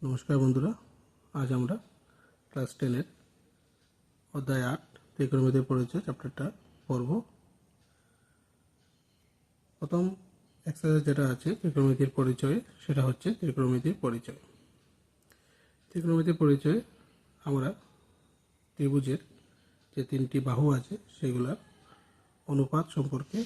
নমস্কার বন্ধুরা, আজ আমরা ক্লাস 10-এর অধ্যায় 8 ত্রিকোণমিতির পরিচয় চ্যাপ্টারটা পড়ব। প্রথম এক্সারসাইজ যেটা আছে ত্রিকোণমিতির পরিচয়ে, সেটা হচ্ছে ত্রিকোণমিতির পরিচয়। ত্রিকোণমিতির পরিচয়ে আমরা ত্রিভুজের যে তিনটি বাহু আছে সেগুলোর অনুপাত সম্পর্কে,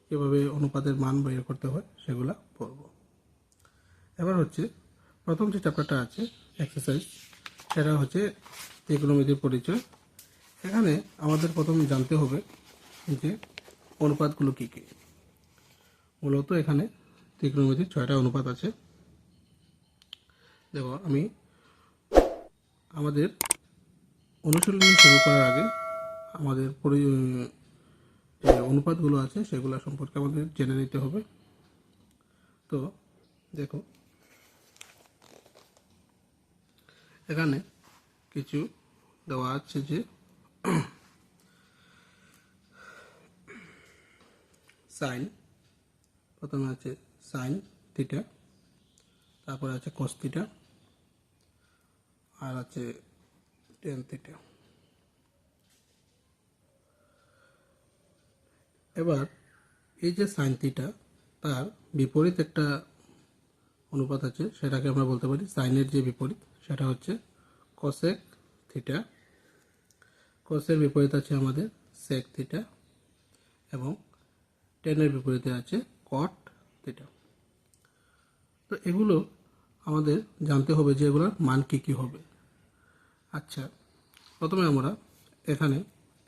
কীভাবে অনুপাতের মান বের করতে হয় সেগুলো পড়ব। এবার হচ্ছে প্রথম যে চ্যাপ্টারটা আছে এক্সারসাইজ, সেটা হচ্ছে ত্রিকোণমিতির পরিচয়। এখানে আমাদের প্রথম জানতে হবে যে অনুপাতগুলো কী কী। মূলত এখানে ত্রিকোণমিতির 6টা অনুপাত আছে। দেখো, আমি আমাদের অনুশীলনী শুরু করার আগে আমাদের যে অনুপাতগুলো আছে সেগুলো সম্পর্কে আমাদের জেনে নিতে হবে। তো দেখো, এখানে কিছু দেওয়া আছে যে সাইন, প্রথমে আছে সাইন থিটা, তারপরে আছে কস থিটা, আর আছে টেন থিটা। এবার এই যে সাইন থিটা, তার বিপরীত একটা অনুপাত আছে, সেটাকে আমরা বলতে পারি সাইনের যে বিপরীত সেটা হচ্ছে কসেক থিটা। কসের বিপরীত আছে আমাদের সেক থিটা, এবং টেনের বিপরীতে আছে কট থিটা। তো এগুলো আমাদের জানতে হবে যে এগুলোর মান কী কী হবে। আচ্ছা, প্রথমে আমরা এখানে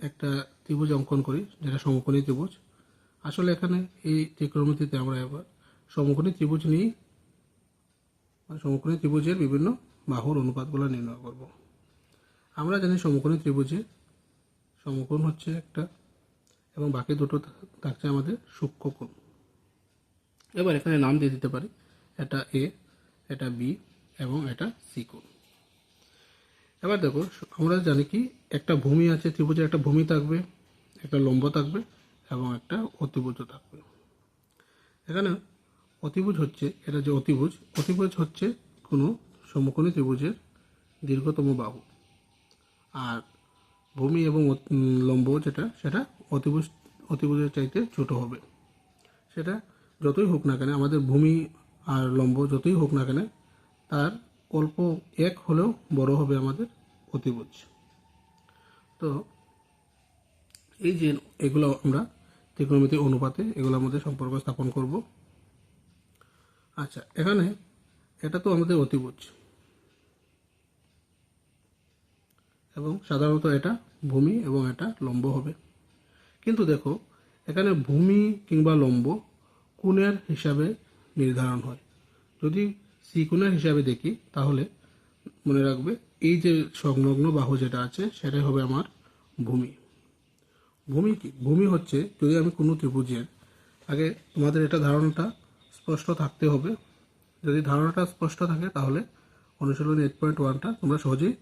একটা ত্রিভুজ অঙ্কন করি, যেটা সমকোণী ত্রিভুজ। আসলে এখানে এই ত্রিকোণমিতিতে আমরা এবার সমকোণী ত্রিভুজ নিয়ে, সমকোণী ত্রিভুজের বিভিন্ন বাহুর অনুপাতগুলো নির্ণয় করব। আমরা জানি সমকোণী ত্রিভুজে সমকোণ হচ্ছে একটা, এবং বাকি দুটো থাকছে আমাদের সূক্ষ্মকোণ। এবার এখানে নাম দিয়ে দিতে পারি, এটা এ, এটা বি, এবং এটা সি কোণ। এবার দেখো, আমরা জানি কি একটা ভূমি আছে, ত্রিভুজের একটা ভূমি থাকবে, একটা লম্ব থাকবে, এবং একটা অতিভুজও থাকবে। এখানে অতিভুজ হচ্ছে, এটা যে অতিভুজ, অতিভুজ হচ্ছে কোনো সমকোণী ত্রিভুজের দীর্ঘতম বাহু। আর ভূমি এবং লম্ব যেটা, সেটা অতিভুজের চাইতে ছোট হবে। সেটা যতই হোক না কেন, আমাদের ভূমি আর লম্ব যতই হোক না কেন, তার অল্প এক হলেও বড় হবে আমাদের অতিভুজ। তো এই যে এগুলো আমরা ত্রিকোণমিতির অনুপাতে এগুলোর মধ্যে সম্পর্ক স্থাপন করব। আচ্ছা, এখানে এটা তো আমাদের অতিভুজ, এবং সাধারণত এটা ভূমি এবং এটা লম্ব হবে। কিন্তু দেখো, এখানে ভূমি কিংবা লম্ব কোণের হিসাবে নির্ধারণ হয়। যদি সি কোণের হিসাবে দেখি, তাহলে মনে রাখবে এই যে সংলগ্ন বাহু যেটা আছে সেটাই হবে আমার ভূমি। ভূমি কি? ভূমি হচ্ছে, যদি আমি কোনো ত্রিভুজের, আগে তোমাদের এটা ধারণাটা স্পষ্ট থাকতে হবে। যদি ধারণাটা স্পষ্ট থাকে তাহলে অনুশীলনী 8.1টা তোমরা সহজেই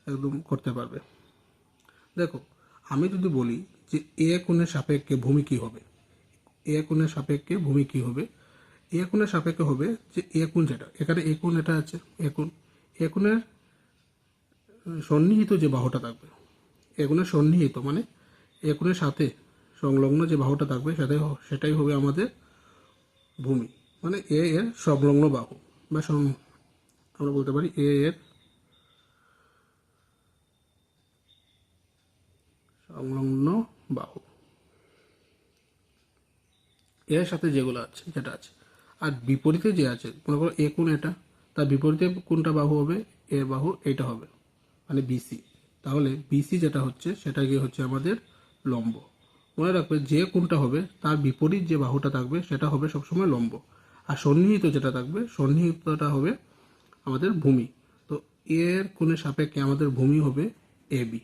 একদম করতে পারবে। দেখো, আমি যদি বলি যে এ কোণের সাপেক্ষে ভূমি কী হবে, এ কোণের সাপেক্ষে ভূমি কী হবে, এ কোণের সাপেক্ষে হবে যে এ কোণ যেটা, এখানে এ কোণ এটা আছে, এ কোণের সন্নিহিত যে বাহুটা থাকবে, এ কোণের সন্নিহিত মানে এ কোণের সাথে সংলগ্ন যে বাহুটা থাকবে সেটাই হবে আমাদের ভূমি। মানে এ এর সংলগ্ন বাহু, বা আমরা বলতে পারি এ এর সংলগ্ন বাহু, এর সাথে যেগুলো আছে, যেটা আছে। আর বিপরীতে যে আছে, মনে করো এ কোণ এটা, তার বিপরীতে কোনটা বাহু হবে, এ বাহু এইটা হবে, মানে বিসি। তাহলে বিসি যেটা হচ্ছে সেটা গিয়ে হচ্ছে আমাদের লম্ব। মনে রাখবে, যে কোণটা হবে তার বিপরীত যে বাহুটা থাকবে সেটা হবে সবসময় লম্ব, আর সন্নিহিত যেটা থাকবে, সন্নিহিতটা হবে আমাদের ভূমি। তো এর কোণের সাপেক্ষে আমাদের ভূমি হবে এবি।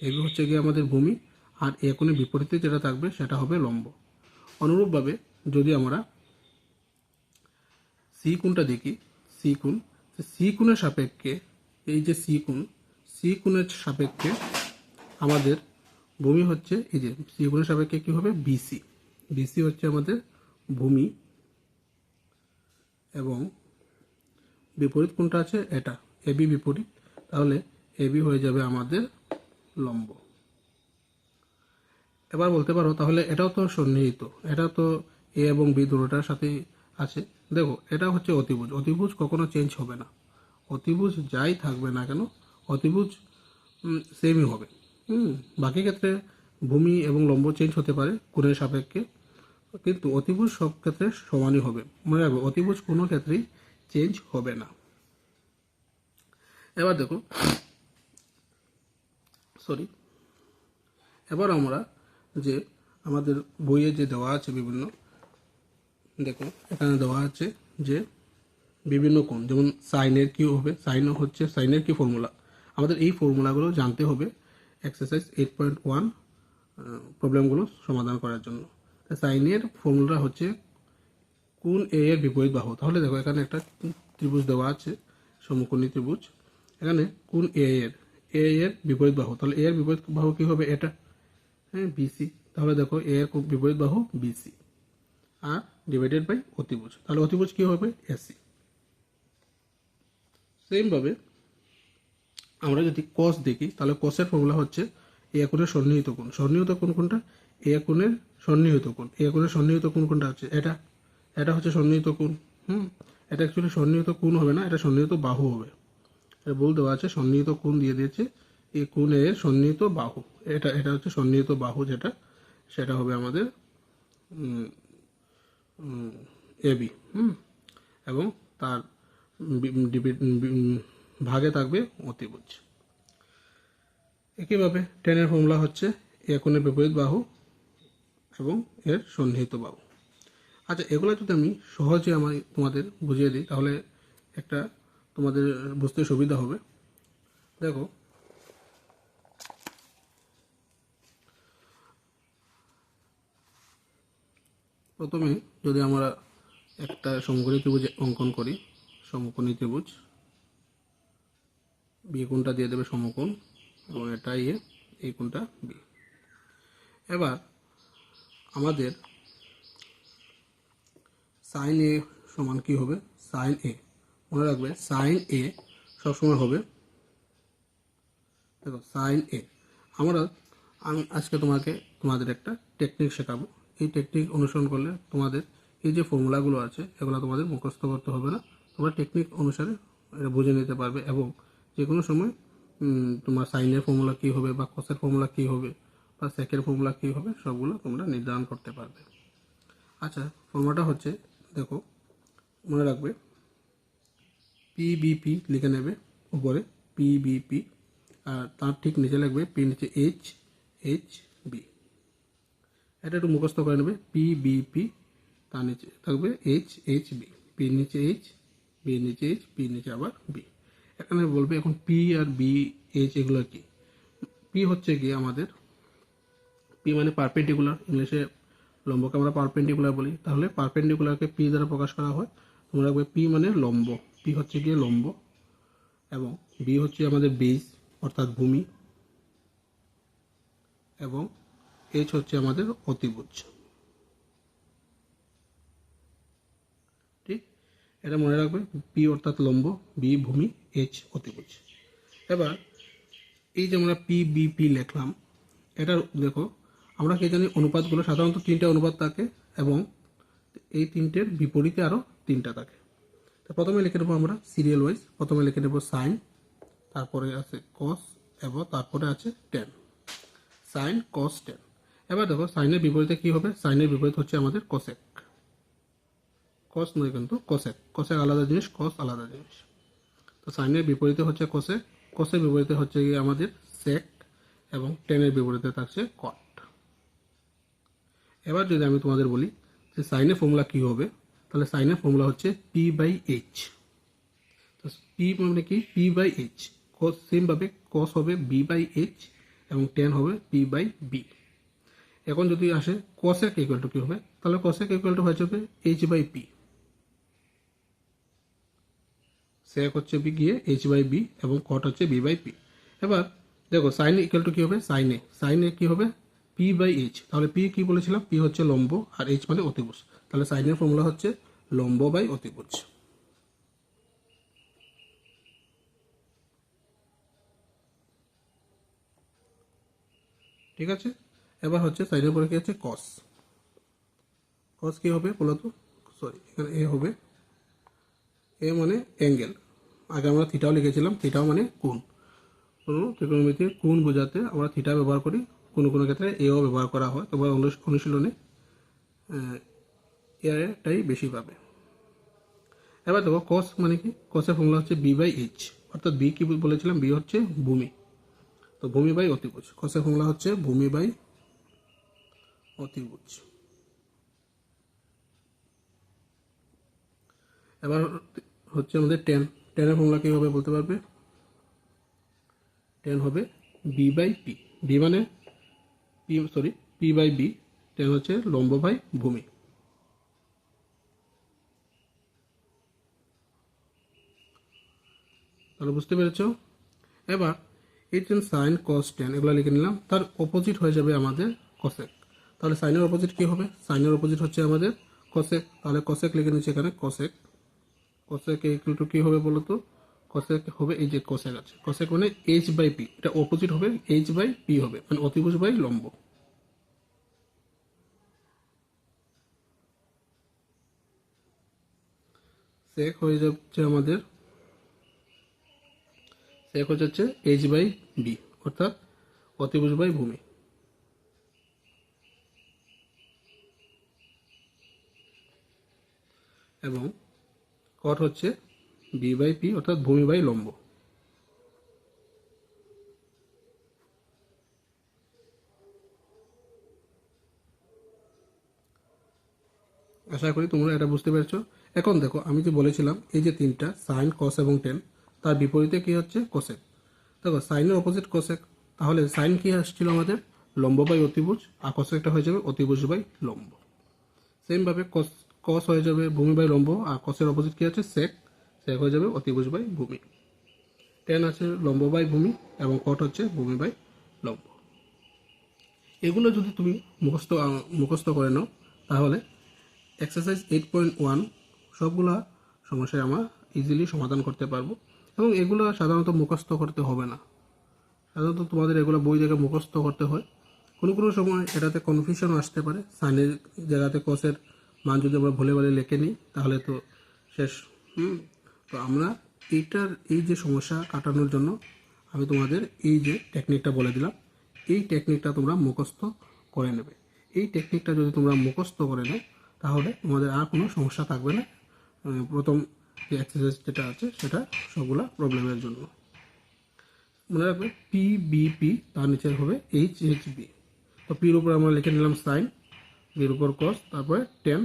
এবি হচ্ছে গিয়ে আমাদের ভূমি, আর এ কোণের বিপরীতে যেটা থাকবে সেটা হবে লম্ব। অনুরূপভাবে যদি আমরা সি কোণটা দেখি, সি কোণের সাপেক্ষে, এই যে সি কোণের সাপেক্ষে আমাদের ভূমি হচ্ছে, এই যে সি কোণের সাপেক্ষে কী হবে, বিসি। বিসি হচ্ছে আমাদের ভূমি, এবং বিপরীত কোনটা আছে, এটা এবি বিপরীত, তাহলে এবি হয়ে যাবে আমাদের লম্ব। এবার বলতে পারো তাহলে এটাও তো সন্নিহিত, এটা তো এ এবং বি দুটোটার সাথেই আছে। দেখো এটা হচ্ছে অতিভুজ, অতিভুজ কখনো চেঞ্জ হবে না, অতিভুজ যাই থাকবে না কেন অতিভুজ সেমই হবে। বাকি ক্ষেত্রে ভূমি এবং লম্ব চেঞ্জ হতে পারে কোণের সাপেক্ষে, কিন্তু অতিভুজ সব ক্ষেত্রে সমানই হবে। মনে রাখবে অতিভুজ কোনো ক্ষেত্রেই চেঞ্জ হবে না। এবার দেখো এবার আমরা যে আমাদের বইয়ে যে দেওয়া আছে বিভিন্ন, দেখো এখানে দেওয়া আছে যে বিভিন্ন কোণ, যেমন সাইনের কি হবে, সাইনের কি ফর্মুলা, আমাদের এই ফর্মুলাগুলো জানতে হবে এক্সারসাইজ 8.1 প্রবলেমগুলো সমাধান করার জন্য। সাইনের ফর্মুলা হচ্ছে কোণ এ এর বিপরীত বাহু। তাহলে দেখো এখানে একটা ত্রিভুজ দেওয়া আছে, সমকোণী ত্রিভুজ, এখানে কোণ এ এর বিপরীত বাহু, তাহলে এ এর বিপরীত বাহু কি হবে, এটা বিসি। তাহলে দেখো এ এর বিপরীত বাহু বিসি আর ডিভাইডেড বাই অতিভুজ, তাহলে অতিভুজ কি হবে, এসি। সেমভাবে আমরা যদি কস দেখি, তাহলে কসের ফর্মুলা হচ্ছে এ কোণের সন্নিহিত কোণ। সন্নিহিত কোণ কোনটা, এ কোণের সন্নিহিত কোণ। এ কোণের সন্নিহিত কোণ কোনটা আছে, এটা হচ্ছে সন্নিহিত কোণ। এটা অ্যাকচুয়ালি সন্নিহিত কোণ হবে না, এটা সন্নিহিত বাহু হবে। এটা বল দেওয়া আছে, সন্নিহিত কোণ দিয়ে দিয়েছে, এই কোণ এর সন্নিহিত বাহু, এটা হচ্ছে সন্নিহিত বাহু, যেটা সেটা হবে আমাদের এবি। এবং তার ভাগে থাকবে অতিভুজ। একইভাবে টেনের ফর্মুলা হচ্ছে এ কোণের বিপরীত বাহু এবং এর সন্নিহিত বাহু। আচ্ছা, এগুলো যদি আমি সহজে তোমাদের বুঝিয়ে দিই তাহলে একটা তোমাদের বুঝতে সুবিধা হবে। দেখো প্রথমে যদি আমরা একটা সমকোণী ত্রিভুজ অঙ্কন করি, সমকোণী ত্রিভুজ, বি কোণটা দিয়ে দেবে সমকোণ এবং এটা এই কোণটা বি। এবার আমাদের সাইন এ সমান কি হবে, সাইন এ, মনে রাখবে সাইন এ সবসময় হবে, দেখো সাইন এ। আমি আজকে তোমাদের একটা টেকনিক শেখাবো, এই টেকনিক অনুসরণ করলে তোমাদের এই যে ফর্মুলাগুলো আছে এগুলো তোমাদের মুখস্থ করতে হবে না, তোমরা টেকনিক অনুসারে এটা বুঝে নিতে পারবে এবং যে কোনো সময় তোমার সাইনের ফর্মুলা কী হবে বা কসের ফর্মুলা কী হবে বা সেকের ফর্মুলা কী হবে সবগুলো তোমরা নির্ধারণ করতে পারবে। আচ্ছা, ফর্মুলাটা হচ্ছে, দেখো মনে রাখবে পিবিপি লিখে নেবে উপরে, পিবিপি, আর তার ঠিক নিচে লাগবে পি নিচে এইচ বি, এটা একটু মুখস্থ করে নেবে, পিবিপি, তার নিচে থাকবে এইচ বি, পি নিচে এইচ, বি নিচে এইচ, পি নিচে আবার বি। এখানে বলবে এখন পি আর বি এইচ এগুলো কি, পি হচ্ছে কি আমাদের, পি মানে পারপেন্ডিকুলার, ইংলিশে লম্বকে আমরা পারপেন্ডিকুলার বলি, তাহলে পারপেন্ডিকুলারকে পি দ্বারা প্রকাশ করা হয়। তোমরা রাখবে পি মানে লম্ব, পি হচ্ছে গিয়ে লম্ব, এবং বি হচ্ছে আমাদের বেস অর্থাৎ ভূমি, এবং এইচ হচ্ছে আমাদের অতিভুজ। ঠিক, এটা মনে রাখবে, পি অর্থাৎ লম্ব, বি ভূমি, এইচ অতিভুজ। এবার এই যে আমরা পি বিপি লিখলাম, এটা দেখো আমরা কি জানি অনুপাতগুলো সাধারণত 3টে অনুপাত থাকে এবং এই 3টের বিপরীতে আরও 3টা থাকে। তো প্রথমে লিখে নেবো আমরা সিরিয়াল ওয়াইজ, প্রথমে লিখে নেব সাইন, তারপরে আছে কস এবং তারপরে আছে টেন, সাইন কস টেন। এবার দেখো সাইনের বিপরীতে কি হবে, সাইনের বিপরীত হচ্ছে আমাদের কসেক, কস নয় কিন্তু কসেক, কসেক আলাদা জিনিস, কস আলাদা জিনিস। তো সাইনের বিপরীতে হচ্ছে কসেক, কসের বিপরীতে হচ্ছে গিয়ে আমাদের সেক, এবং টেনের বিপরীতে থাকছে কট। এবার যদি আমি তোমাদের বলি যে সাইনের ফর্মুলা কি হবে, তাহলে সাইনের ফর্মুলা হচ্ছে পি বাই এইচ। তো পি মানে কি, পি বাই এইচ, সেমভাবে কস হবে বি বাই এইচ এবং টেন হবে পি বাই বি। এখন যদি আসে কসেক ইকুয়াল টু কি হবে, তাহলে কসেক ইকুয়াল টু হয়ে যাবে এইচ বাই পি, সেক হচ্ছে বি গিয়ে এইচ বাই বি এবং কট হচ্ছে বি বাই পি। এবার দেখো সাইন ইকুয়াল টু কি হবে, সাইনে কি হবে পি বাই এইচ, তাহলে পি কি বলেছিলাম, পি হচ্ছে লম্ব আর এইচ মানে অতিভুজ, তাহলে সাইনের ফর্মুলা হচ্ছে লম্ব বাই অতিভুজ। ঠিক আছে। এবার হচ্ছে সাইনের পরে কি আছে কস। কস কি হবে বলো তো, সরি এখানে এ হবে, এ মানে অ্যাঙ্গেল। আগে আমরা থিটাও লিখেছিলাম, থিটাও মানে কোণ। কোনো ত্রিকোণমিতির কোণ বোঝাতে আমরা থিটা ব্যবহার করি, কোনো কোনো ক্ষেত্রে এও ব্যবহার করা হয়, তবে অনুশীলনে এটাই বেশি পাবে। এবার দেখো কস মানে কি, কসের ফর্মুলা হচ্ছে বি বাই এইচ, অর্থাৎ বি কি বলেছিলাম, বি হচ্ছে ভূমি, তো ভূমি বাই অতিভুজ। কসের ফর্মুলা হচ্ছে ভূমি বাই অতিভুজ। এবার হচ্ছে আমাদের টেন, টেনের ফর্মুলা কী হবে বলতে পারবে? টেন হবে বি বাই পি, বি মানে পি বাই বি, টেন হচ্ছে লম্ব বাই ভূমি। তাহলে বুঝতে পেরেছ? এবার এই টেন সাইন কস টেন এগুলো লিখে নিলাম, তার অপোজিট হয়ে যাবে আমাদের কসেক। তাহলে সাইনের অপোজিট কী হবে? সাইনের অপোজিট হচ্ছে আমাদের কসেক, তাহলে কসেক লিখে নিচ্ছি এখানে কসেক। কসেক ইকুয়াল টু কী হবে বলো তো? কসেক হবে এই যে কসেক আছে, কসেক মানে এইচ বাই পি, এটা অপোজিট হবে এইচ বাই পি হবে, মানে অতিভুজ বাই লম্ব। সেক হয়ে যাচ্ছে আমাদের, সেক হচ্ছে এইচ বাই বি, অর্থাৎ অতিভুজ বাই ভূমি। এবং কট হচ্ছে বি বাই পি, অর্থাৎ ভূমি বাই লম্ব। আশা করি তোমরা এটা বুঝতে পেরেছো। এখন দেখো আমি যে বলেছিলাম এই যে তিনটা সাইন কস এবং টেন, তার বিপরীতে কি হচ্ছে কোসেক। দেখো সাইনের অপোজিট কোসেক, তাহলে সাইন কি আসছিল আমাদের লম্ব বাই অতিভুজ, আর কোসেকটা হয়ে যাবে অতিভুজ বাই লম্ব। সেমভাবে কস কস হয়ে যাবে ভূমি বাই লম্ব, আর কসের অপোজিট কি আছে সেক, সেক হয়ে যাবে অতিভুজ বাই ভূমি। টেন আছে লম্ব বাই ভূমি এবং কট হচ্ছে ভূমি বাই লম্ব। এগুলো যদি তুমি মুখস্থ করে নাও, তাহলে এক্সারসাইজ 8.1 সবগুলা সমস্যায় আমরা ইজিলি সমাধান করতে পারবো। এবং এগুলো সাধারণত মুখস্থ করতে হবে না, সাধারণত তোমাদের এগুলো বই থেকে মুখস্থ করতে হয়। কোনো কোনো সময় এটাতে কনফিউশন আসতে পারে, সাইনের জায়গাতে কসের মান যদি আমরা ভুলে ভুলে লিখে নিই তাহলে তো শেষ। তো আমরা এই যে সমস্যা কাটানোর জন্য আমি তোমাদের এই যে টেকনিকটা বলে দিলাম, এই টেকনিকটা তোমরা মুখস্থ করে নেবে। এই টেকনিকটা যদি তোমরা মুখস্থ করে নাও তাহলে তোমাদের আর কোনো সমস্যা থাকবে না। প্রথম যে এক্সারসাইজ যেটা আছে সেটা সবগুলা প্রবলেমের জন্য। মনে রাখবে পি বি পি, তার নিচে হবে এইচ এইচ বি। তো পির উপর আমরা লিখে নিলাম সাইন, বির উপর কস, তারপরে টেন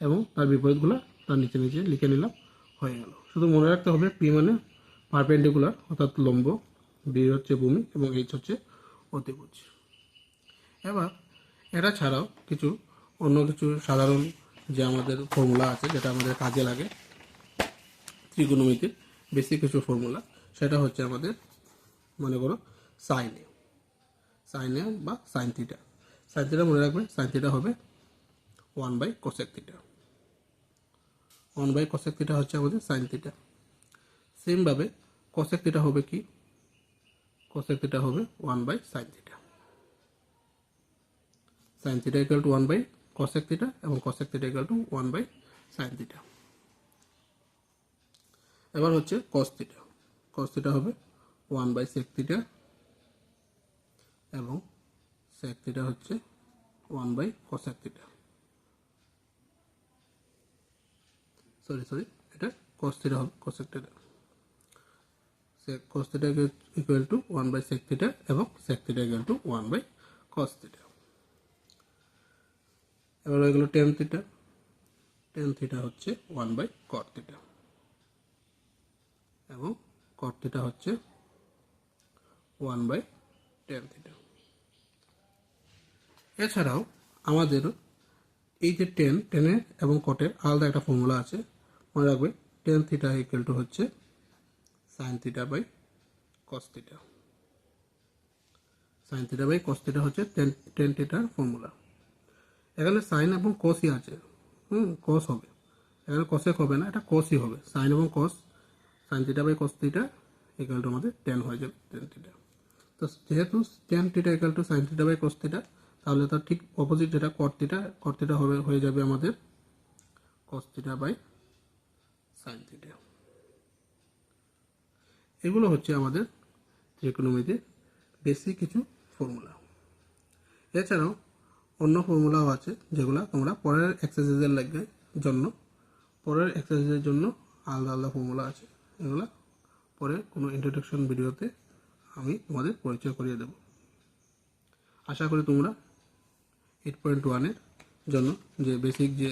এবং তার বিপরীতগুলো তার নিচে নিচে লিখে নিলাম, হয়ে গেল। শুধু মনে রাখতে হবে পি মানে পারপেন্ডিকুলার অর্থাৎ লম্ব, বি হচ্ছে ভূমি এবং এইচ হচ্ছে অতিভুজ। এবার এটা ছাড়াও অন্য কিছু সাধারণ যে আমাদের ফর্মুলা আছে যেটা আমাদের কাজে লাগে ত্রিকোণমিতির বেসিক কিছু ফর্মুলা, সেটা হচ্ছে আমাদের মনে করো সাইনে বা সাইন থিটা। সাইন থিটা মনে রাখবে, সাইন থিটা হবে 1/cosec থিটা। 1/cosec থিটা হচ্ছে আমাদের সাইন থিটা। সেমভাবে cosec থিটা হবে কি? cosec থিটা হবে 1/sin theta. sin theta equal two 1/cosec theta এবং cosec theta equal two 1/sin theta. এবার হচ্ছে cos থিটা। cos থিটা হবে 1/sec থিটা এবং sec থিটা হচ্ছে 1/cosec থিটা। সরি এটা cos থিটা হবে, cosec theta. cos theta equal two 1/sec theta এবং sec theta equal two 1/cos theta. এবার হয়ে গেল tan থিটা। tan থিটা হচ্ছে 1/cot থিটা এবং cot থিটা হচ্ছে 1/tan থিটা। এছাড়াও আমাদের এই যে টেনের এবং কটের আলাদা একটা ফর্মুলা আছে, মনে রাখবে tan থিটা ইকুয়াল টু হচ্ছে sin theta by cos theta. sin theta by cos theta হচ্ছে tan থিটার ফর্মুলা। এখানে সাইন এবং কসই আছে, কস হবে, এখানে কসেক হবে না, এটা কসই হবে। সাইন এবং cos, sine theta by cos theta equal to আমাদের টেন হয়ে যাবে, টেন থিটা। তো যেহেতু tan theta equal to sine theta by cos theta, তাহলে তার ঠিক অপোজিট যেটা কট থিটা হয়ে যাবে আমাদের cos theta by sine theta. এগুলো হচ্ছে আমাদের ত্রিকোণমিতির বেসিক কিছু ফর্মুলা। এছাড়াও অন্য ফর্মুলাও আছে যেগুলো তোমরা পরের এক্সারসাইজের জন্য আলাদা আলাদা ফর্মুলা আছে, এগুলো পরে কোনো ইন্ট্রোডাকশন ভিডিওতে আমি তোমাদের পরিচয় করিয়ে দেব। আশা করি তোমরা 8.1-এর জন্য যে বেসিক যে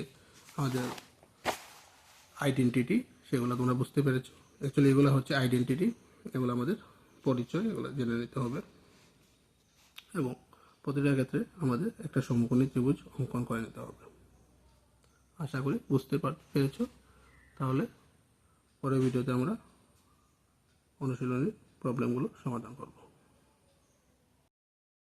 আমাদের আইডেন্টিটি সেগুলো তোমরা বুঝতে পেরেছো। অ্যাকচুয়ালি এগুলো হচ্ছে আইডেন্টিটি, এগুলো আমাদের পরিচয়, এগুলো জেনে নিতে হবে। এবং প্রতিটা ক্ষেত্রে আমাদের একটা সমকোণী ত্রিভুজ অঙ্কন করে নিতে হবে। আশা করি বুঝতে পেরেছো। তাহলে পরের ভিডিওতে আমরা অনুশীলনী প্রবলেমগুলো সমাধান করব।